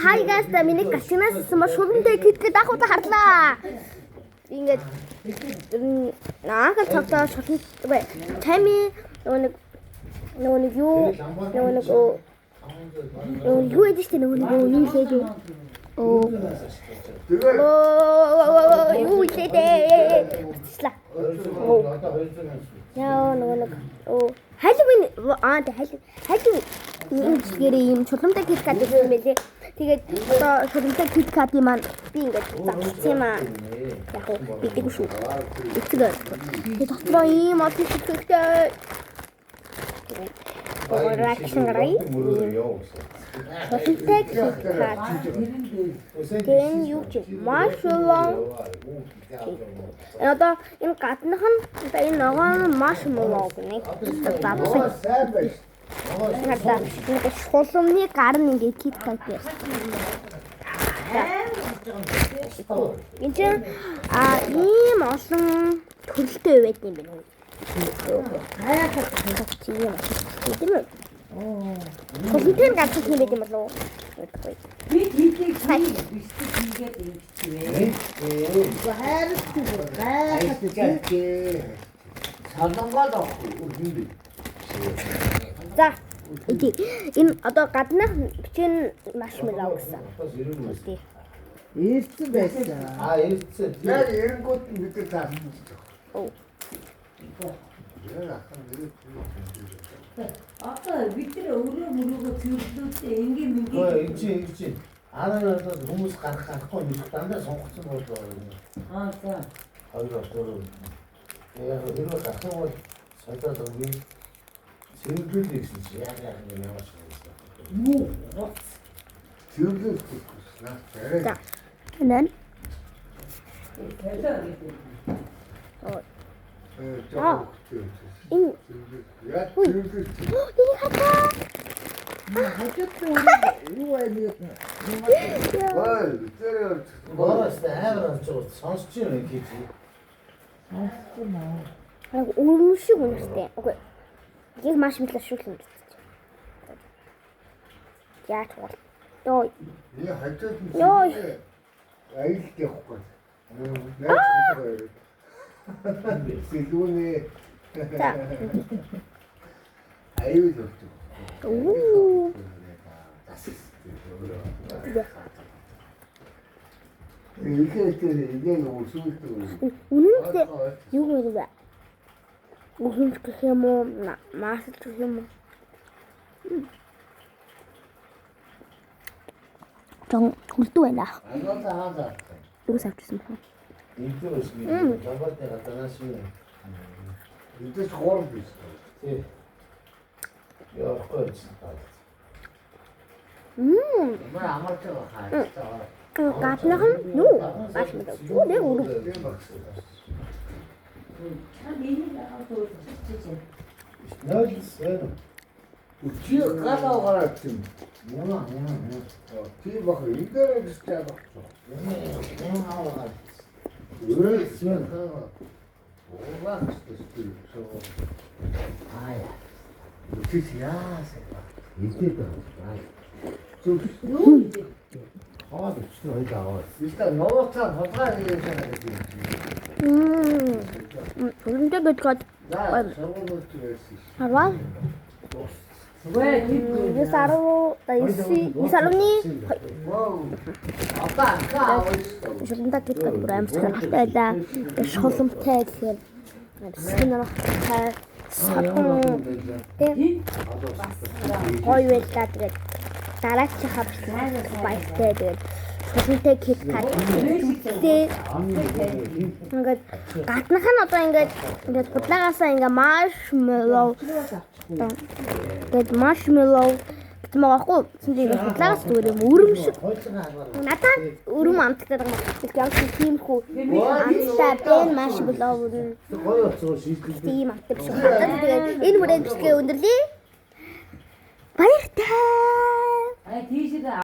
Hi guys, та миний гачнаас шүлэнтэй китгээд ахуйд харлаа. Ингээд наахад цогтоо шулан тами нэг юу ядэж тэ нэг юу хийгээд юу хийдээ батслаа. Яа нэг Halloween Halloween гэрээ юм чулуунтай киткат гэсэн юм байлээ. Тэгээд одоо чулуунтай киткатын маань би ингээд загсан юм аа. Яг уу бидэг шүү. Эцгээр. Тэгээд дотроо ийм олон зүйлтэй. Реакшн гаргая. Чулуунтай киткат. Гэн юу ч маршмеллоу. Одоо энэ гаднах нь одоо энэ ногоон маршмеллоу гэнэ. Бабсаа. Надад нэг шулуумны гар нь ингээд киткат байсан. Энд ийм олон төрөлтэй байд юм байна. Хайхад тийм үү? Шулуумын гар чинь юм байд юм болов уу? Би хийгээд ингэчихвээ. За энэ одоо гаднах бичэн маршмеллоу гэсэн. Ирсэн байсан. Ирсэн. Яг эрэнгүүд нь бид нар таарсан. Оо. Одоо бид нар өөрөө цэвэрлүүлээ ингийн Өө чи. Араа хүмүүс гарахгүй нэг дандаа сонгоцсон болоо. За. Хоёроо төрөө. Яг хэрэг гарах бол сайдаад өгье. Цэвэрлүүлээ гэсэн чи яг юм яваач. Муу. Цэвэрлүүлэх гэсэн. За. Нэн. Энэ яг цэвэрлүүлэх. энэ хата. Юу вэ? Тэр боороос амар онцгой сонсч юм гэж. Яг өрмөшиг үнэртэй. Үгүй. Яг маш мэдлээ шүүлэн гэж. Яаж бол. Йоо. Я хажууд нь. Йоо. Айл явахгүй. Наач гоё. Сэлүүний. За. Аюул болчих. Оо. Ихэвчлэн усуулдаг. Үнэнтэй юу гэдэг вэ? Усуулж гэх юм уу? Маасч гэх юм уу? Жон хурдан байна. Анаа хаалаа. Юу савчсан бэ? Интэрс би даваад гадаанаас юм. Интэрс хоорн биш. Тий. Яа гоц. Маа амарч байгаа хаа. Гаднах нь юу? Маш мэдлээ. Юу нэ өрөв. Чи галаа гараад тийм. Яа. Ти бах индэр гэж байгаа. Үрэлсэн. Оогаас тийм шоо. Ая. Чи яасаа. Идэв байна. Зүг. Аа чи хоёлаа. Эсвэл новоцаа хулгай хийх юм. Үнэнтэй гэдгээд харвал. Шулуунтай киткат бүр амар саргалтай байлаа. Шулуунтай тэгэхээр сэнэрхтэй сархан тийм гоё байлаа. Тэгээд дараач хавчсан баяртай тэгээд шулуунтай киткат үүтэй ингээд гаднах нь одоо ингээд гудлагаасаа ингээд маршмеллоу тэгээд маршмеллоу гэдэг байгаа хгүй. Тэндээ гудлагаас зүгээр юм өрөм шиг. Надад өрөм амттай байгаа юм. Яг тиймхүү амттай бэн маршмеллоу өрөм. Гоё цоо шийдэл. Тийм амттай биш. Тэгээд энэ бүрээ бичгээ өндөрлөе. Баяртай. Тийшээ